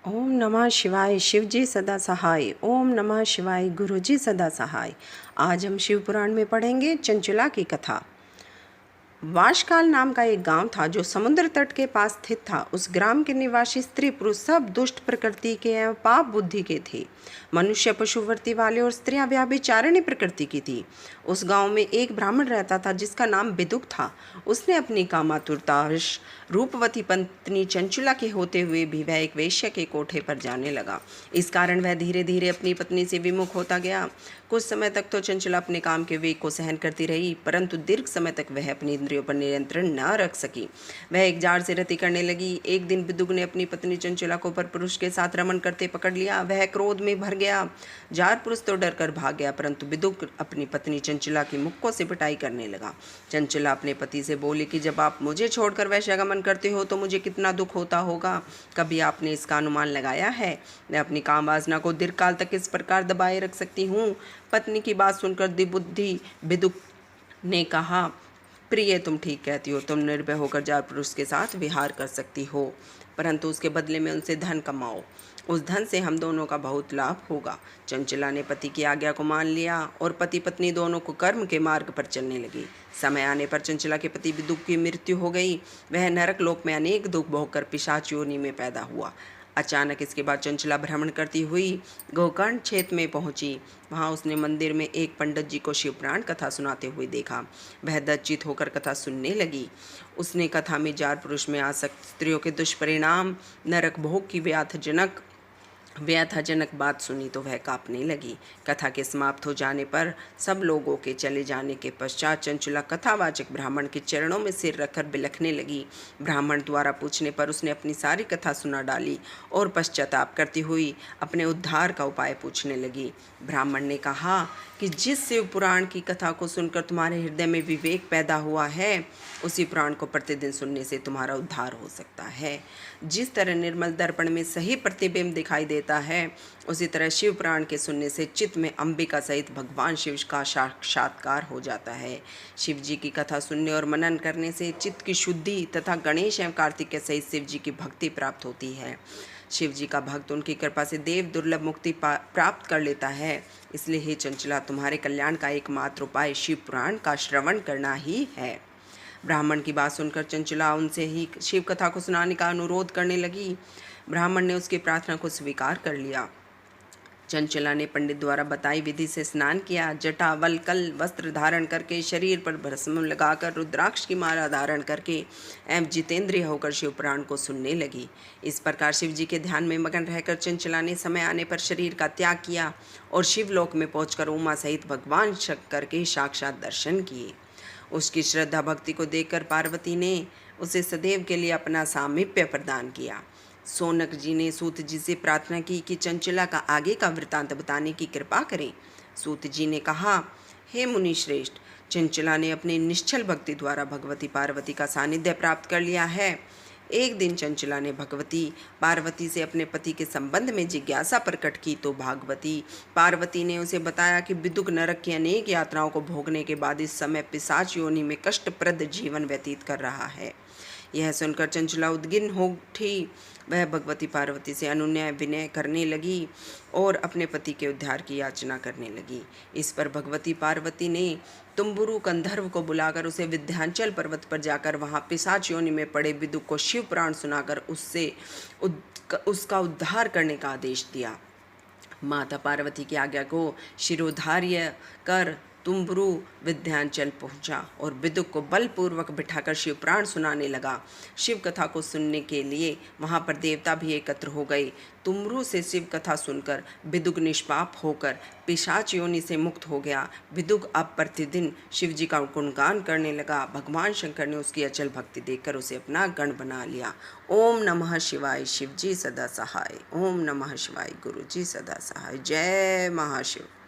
ओम नमः शिवाय। शिव जी सदा सहाय। ओम नमः शिवाय। गुरु जी सदा सहाय। आज हम शिव पुराण में पढ़ेंगे चंचला की कथा। वाशकाल नाम का एक गांव था जो समुद्र तट के पास स्थित था। उस ग्राम के निवासी स्त्री पुरुष सब दुष्ट प्रकृति के एवं पाप बुद्धि के थे। मनुष्य पशुवर्ती वाले और स्त्रियां व्यभिचारिणी प्रकृति की थी। उस गांव में एक ब्राह्मण रहता था जिसका नाम बिदुक था। उसने अपनी कामातुरतावश रूपवती पत्नी चंचला के होते हुए भी वह एक वेश्या के कोठे पर जाने लगा। इस कारण वह धीरे धीरे अपनी पत्नी से विमुख होता गया। कुछ समय तक तो चंचला अपने काम के वेग को सहन करती रही, परंतु दीर्घ समय तक वह अपनी इंद्रियों पर नियंत्रण न रख सकी। वह एक जार से रति करने लगी। एक दिन बिदुक ने अपनी पत्नी चंचला को पर पुरुष के साथ रमन करते पकड़ लिया। वह क्रोध में भर गया। जार पुरुष तो डर कर भाग गया, परंतु बिदुक अपनी पत्नी चंचला की मुक्कों से पिटाई करने लगा। चंचला अपने पति से बोली कि जब आप मुझे छोड़कर वैश्यागमन करते हो तो मुझे कितना दुख होता होगा। कभी आपने इसका अनुमान लगाया है? मैं अपनी काम वासना को दीर्घकाल तक इस प्रकार दबाए रख सकती हूँ। पत्नी की बात सुनकर दिबुद्धि बिदुक ने कहा, प्रिय, तुम ठीक कहती हो। तुम निर्भय होकर जार पुरुष के साथ विहार कर सकती हो, परंतु उसके बदले में उनसे धन कमाओ। उस धन से हम दोनों का बहुत लाभ होगा। चंचला ने पति की आज्ञा को मान लिया और पति पत्नी दोनों को कर्म के मार्ग पर चलने लगी। समय आने पर चंचला के पति बिदुक की मृत्यु हो गई। वह नरक लोक में अनेक दुख भोगकर पिशाच योनि में पैदा हुआ। अचानक इसके बाद चंचला भ्रमण करती हुई गोकर्ण क्षेत्र में पहुंची। वहां उसने मंदिर में एक पंडित जी को शिवपुराण कथा सुनाते हुए देखा। वह दज्जित होकर कथा सुनने लगी। उसने कथा में जार पुरुष में आसक्त स्त्रियों के दुष्परिणाम, नरक भोग की व्यथाजनक बात सुनी तो वह कांपने लगी। कथा के समाप्त हो जाने पर सब लोगों के चले जाने के पश्चात चंचला कथावाचक ब्राह्मण के चरणों में सिर रखकर बिलखने लगी। ब्राह्मण द्वारा पूछने पर उसने अपनी सारी कथा सुना डाली और पश्चाताप करती हुई अपने उद्धार का उपाय पूछने लगी। ब्राह्मण ने कहा कि जिस शिव पुराण की कथा को सुनकर तुम्हारे हृदय में विवेक पैदा हुआ है, उसी पुराण को प्रतिदिन सुनने से तुम्हारा उद्धार हो सकता है। जिस तरह निर्मल दर्पण में सही प्रतिबिंब दिखाई देता है, उसी तरह शिव पुराण के सुनने से चित्त में अंबिका सहित भगवान शिव का साक्षात्कार हो जाता है। शिव जी की कथा सुनने और मनन करने से चित्त की शुद्धि तथा गणेश एवं कार्तिक सहित शिव जी की भक्ति प्राप्त होती है। शिव जी का भक्त उनकी कृपा से देव दुर्लभ मुक्ति प्राप्त कर लेता है। इसलिए हे चंचला, तुम्हारे कल्याण का एकमात्र उपाय शिव पुराण का श्रवण करना ही है। ब्राह्मण की बात सुनकर चंचला उनसे ही शिव कथा को सुनाने का अनुरोध करने लगी। ब्राह्मण ने उसकी प्रार्थना को स्वीकार कर लिया। चंचला ने पंडित द्वारा बताई विधि से स्नान किया। जटा वलकल वस्त्र धारण करके, शरीर पर भस्म लगाकर, रुद्राक्ष की माला धारण करके एवं जितेंद्रिय होकर शिव पुराण को सुनने लगी। इस प्रकार शिव जी के ध्यान में मगन रहकर चंचला ने समय आने पर शरीर का त्याग किया और शिवलोक में पहुंचकर उमा सहित भगवान शंकर के साक्षात दर्शन किए। उसकी श्रद्धा भक्ति को देखकर पार्वती ने उसे सदैव के लिए अपना सामीप्य प्रदान किया। सोनक जी ने सूत जी से प्रार्थना की कि चंचला का आगे का वृतांत बताने की कृपा करें। सूत जी ने कहा, हे मुनि श्रेष्ठ, चंचला ने अपनी निश्चल भक्ति द्वारा भगवती पार्वती का सानिध्य प्राप्त कर लिया है। एक दिन चंचला ने भगवती पार्वती से अपने पति के संबंध में जिज्ञासा प्रकट की तो भागवती पार्वती ने उसे बताया कि बिदुक नरक की अनेक यात्राओं को भोगने के बाद इस समय पिशाच योनि में कष्टप्रद जीवन व्यतीत कर रहा है। यह सुनकर चंचला उद्गिन्न हो उठी। वह भगवती पार्वती से अनुनय विनय करने लगी और अपने पति के उद्धार की याचना करने लगी। इस पर भगवती पार्वती ने तुम्बुरु गंधर्व को बुलाकर उसे विंध्याचल पर्वत पर जाकर वहां पिशाच योनि में पड़े बिदुक को शिव पुराण सुनाकर उसका उद्धार करने का आदेश दिया। माता पार्वती की आज्ञा को शिरोधार्य कर तुम्बुरु विंध्याचल पहुंचा और बिदुक को बलपूर्वक बिठाकर शिव पुराण सुनाने लगा। शिव कथा को सुनने के लिए वहां पर देवता भी एकत्र हो गए। तुम्बुरु से शिव कथा सुनकर बिदुक निष्पाप होकर पिशाच योनि से मुक्त हो गया। बिदुक अब प्रतिदिन शिव जी का गुणगान करने लगा। भगवान शंकर ने उसकी अचल भक्ति देखकर उसे अपना गण बना लिया। ओम नमः शिवाय। शिव जी सदा सहाय। ओम नमः शिवाय। गुरु जी सदा सहाय। जय महाशिव।